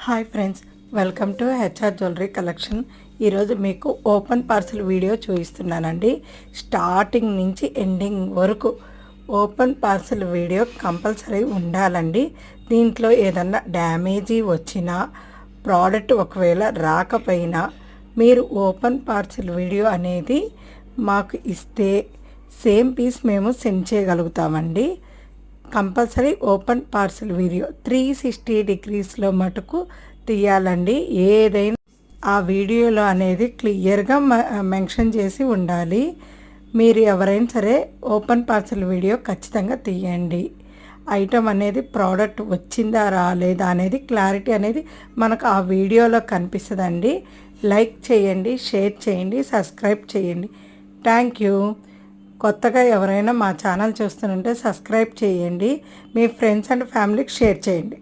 Hi friends, welcome to HR jewellery collection. ఈరోజు మీకు open parcel video చూపిస్తున్నానండి. Starting నుంచి ఎండింగ్ వరకు ఓపెన్ పార్సల్ వీడియో కంపల్సరీ ఉండాలండి. దీంట్లో ఏదన్నా డ్యామేజీ వచ్చినా, ప్రోడక్ట్ ఒకవేళ రాకపోయినా మీరు ఓపెన్ పార్సల్ వీడియో అనేది మాకు ఇస్తే సేమ్ పీస్ మేము సెండ్ చేయగలుగుతామండి. కంపల్సరీ ఓపెన్ పార్సల్ వీడియో 360 డిగ్రీస్లో మటుకు తీయాలండి. ఏదైనా ఆ వీడియోలో అనేది క్లియర్గా మెన్షన్ చేసి ఉండాలి. మీరు ఎవరైనా సరే ఓపెన్ పార్సల్ వీడియో ఖచ్చితంగా తీయండి. ఐటమ్ అనేది ప్రోడక్ట్ వచ్చిందా రాలేదా అనేది క్లారిటీ అనేది మనకు ఆ వీడియోలో కనిపిస్తుందండి. లైక్ చేయండి, షేర్ చేయండి, సబ్స్క్రైబ్ చేయండి. Thank you. కొత్తగా ఎవరైనా మా ఛానల్ చూస్తుంటే సబ్స్క్రైబ్ చేయండి. మీ ఫ్రెండ్స్ అండ్ ఫ్యామిలీకి షేర్ చేయండి.